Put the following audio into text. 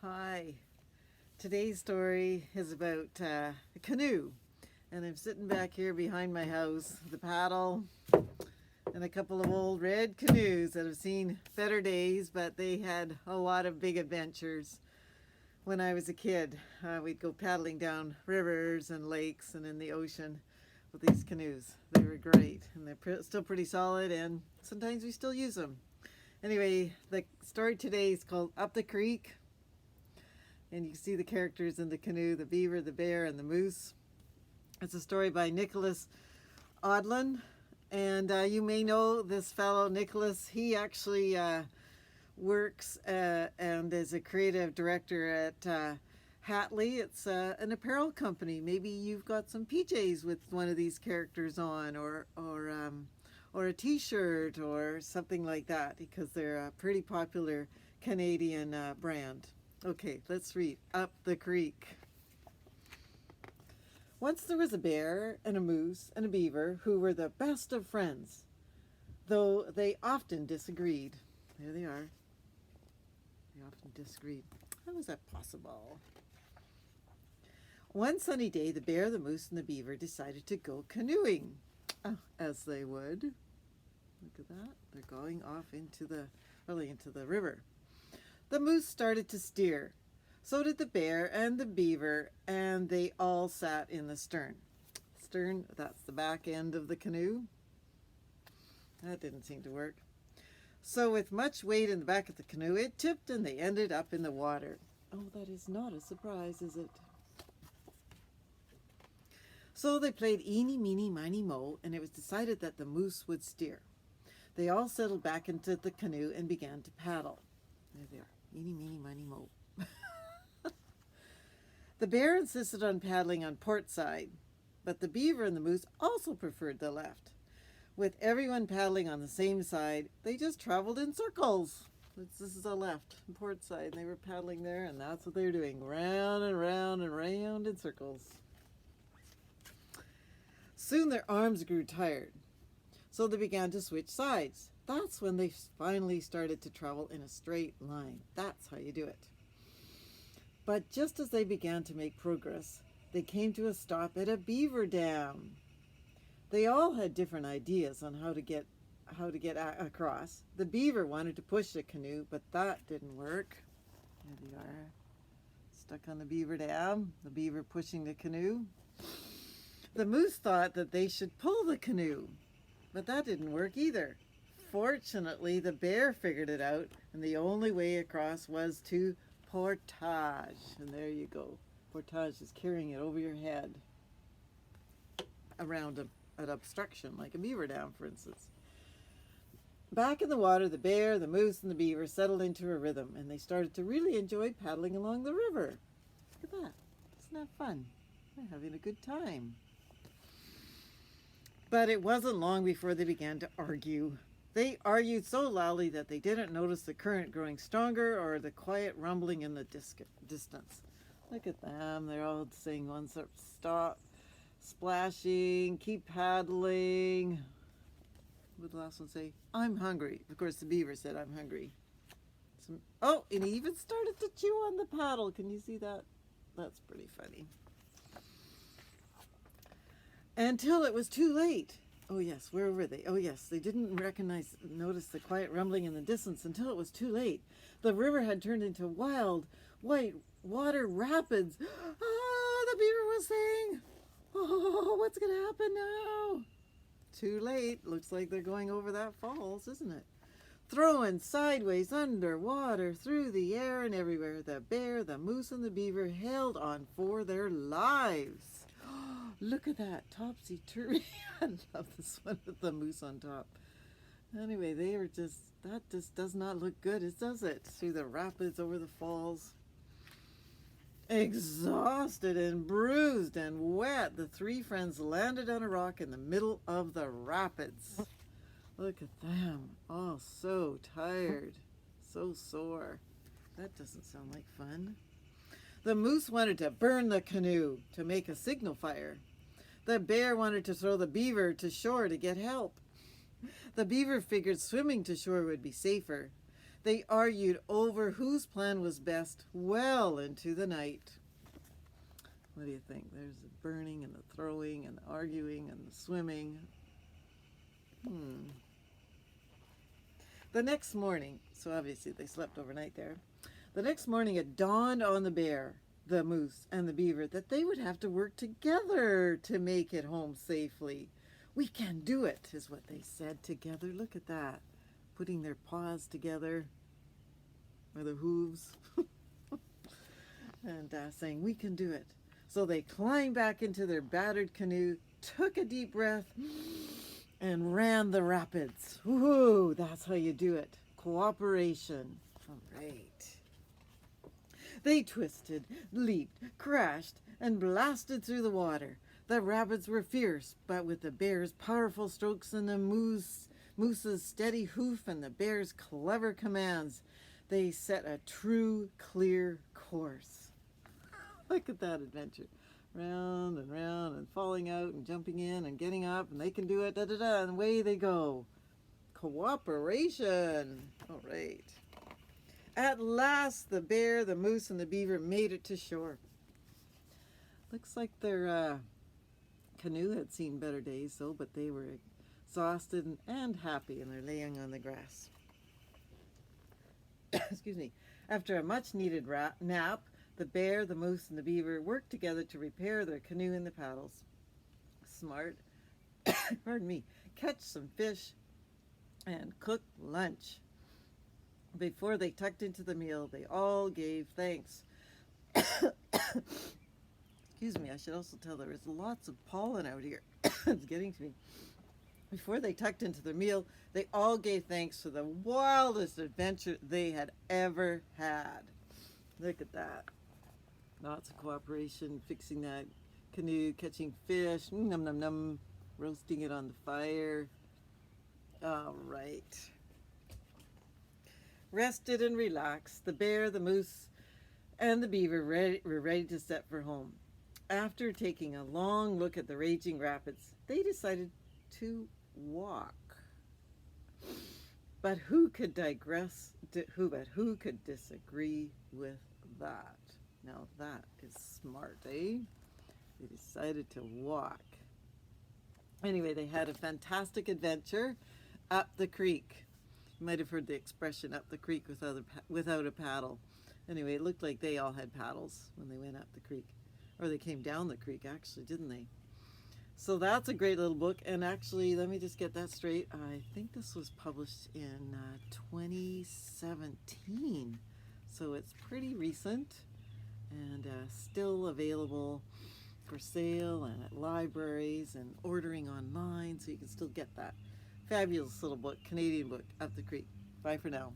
Hi. Today's story is about a canoe. And I'm sitting back here behind my house, the paddle, and a couple of old red canoes that have seen better days, but they had a lot of big adventures. When I was a kid, we'd go paddling down rivers and lakes and in the ocean with these canoes. They were great, and they're still pretty solid, and sometimes we still use them. Anyway, the story today is called Up the Creek. And you can see the characters in the canoe, the beaver, the bear, and the moose. It's a story by Nickolas Oldland. And you may know this fellow, Nickolas. He actually works and is a creative director at Hatley. It's an apparel company. Maybe you've got some PJs with one of these characters on, or a t-shirt or something like that, because they're a pretty popular Canadian brand. Okay, let's read Up the Creek. Once there was a bear and a moose and a beaver who were the best of friends, though they often disagreed. There they are. They often disagreed. How is that possible? One sunny day, the bear, the moose, and the beaver decided to go canoeing. Oh, as they would. Look at that. They're going off into the river. The moose started to steer. So did the bear and the beaver, and they all sat in the stern. Stern, that's the back end of the canoe. That didn't seem to work. So with much weight in the back of the canoe, it tipped and they ended up in the water. Oh, that is not a surprise, is it? So they played eeny, meeny, miny, moe, and it was decided that the moose would steer. They all settled back into the canoe and began to paddle. There they are. Eeny, meeny, miny, moe. The bear insisted on paddling on port side, but the beaver and the moose also preferred the left. With everyone paddling on the same side, they just traveled in circles. This is the left, port side. They were paddling there, and that's what they were doing, round and round and round in circles. Soon their arms grew tired, so they began to switch sides. That's when they finally started to travel in a straight line. That's how you do it. But just as they began to make progress, they came to a stop at a beaver dam. They all had different ideas on how to get across. The beaver wanted to push the canoe, but that didn't work. Here they are, stuck on the beaver dam, the beaver pushing the canoe. The moose thought that they should pull the canoe, but that didn't work either. Fortunately, the bear figured it out, and the only way across was to portage. And there you go. Portage is carrying it over your head around an obstruction, like a beaver dam, for instance. Back in the water, the bear, the moose, and the beaver settled into a rhythm, and they started to really enjoy paddling along the river. Look at that. Isn't that fun? They're having a good time. But it wasn't long before they began to argue. They argued so loudly that they didn't notice the current growing stronger or the quiet rumbling in the distance. Look at them. They're all saying one sort of stop, splashing, keep paddling. What did the last one say? I'm hungry. Of course, the beaver said, I'm hungry. Oh, and he even started to chew on the paddle. Can you see that? That's pretty funny. Until it was too late. Oh yes, where were they? Oh yes, they didn't notice the quiet rumbling in the distance until it was too late. The river had turned into wild, white water rapids. Ah, the beaver was saying, oh, what's going to happen now? Too late. Looks like they're going over that falls, isn't it? Throwing sideways, underwater, through the air and everywhere, the bear, the moose, and the beaver held on for their lives. Look at that, topsy-turvy. I love this one with the moose on top. Anyway, that just does not look good, does it? Through the rapids, over the falls. Exhausted and bruised and wet, the three friends landed on a rock in the middle of the rapids. Look at them, all so tired, so sore. That doesn't sound like fun. The moose wanted to burn the canoe to make a signal fire. The bear wanted to throw the beaver to shore to get help. The beaver figured swimming to shore would be safer. They argued over whose plan was best well into the night. What do you think? There's the burning and the throwing and the arguing and the swimming. The next morning, so obviously they slept overnight there. The next morning it dawned on the bear, the moose, and the beaver that they would have to work together to make it home safely. We can do it, is what they said together. Look at that. Putting their paws together, or their hooves, and saying, we can do it. So they climbed back into their battered canoe, took a deep breath, and ran the rapids. Woohoo! That's how you do it. Cooperation. All right. They twisted, leaped, crashed, and blasted through the water. The rapids were fierce, but with the bear's powerful strokes and the moose's steady hoof and the bear's clever commands, they set a true, clear course. Look at that adventure. Round and falling out and jumping in and getting up, and they can do it, da-da-da, and away they go. Cooperation. All right. At last, the bear, the moose, and the beaver made it to shore. Looks like their canoe had seen better days, though, but they were exhausted and happy, and they're laying on the grass. Excuse me. After a much-needed nap, the bear, the moose, and the beaver worked together to repair their canoe and the paddles. Smart, pardon me, catch some fish, and cook lunch. Before they tucked into the meal, they all gave thanks. Excuse me, I should also tell there is lots of pollen out here. It's getting to me. Before they tucked into their meal, they all gave thanks for the wildest adventure they had ever had. Look at that. Lots of cooperation, fixing that canoe, catching fish, num num num, roasting it on the fire. All right. Rested and relaxed, the bear, the moose, and the beaver were ready to set for home. After taking a long look at the raging rapids, they decided to walk. But who could who could disagree with that? Now that is smart, eh? They decided to walk. Anyway, they had a fantastic adventure up the creek. You might have heard the expression up the creek without a paddle. Anyway, it looked like they all had paddles when they went up the creek. Or they came down the creek, actually, didn't they? So that's a great little book. And actually, let me just get that straight. I think this was published in 2017. So it's pretty recent and still available for sale and at libraries and ordering online. So you can still get that fabulous little book, Canadian book, Up the Creek. Bye for now.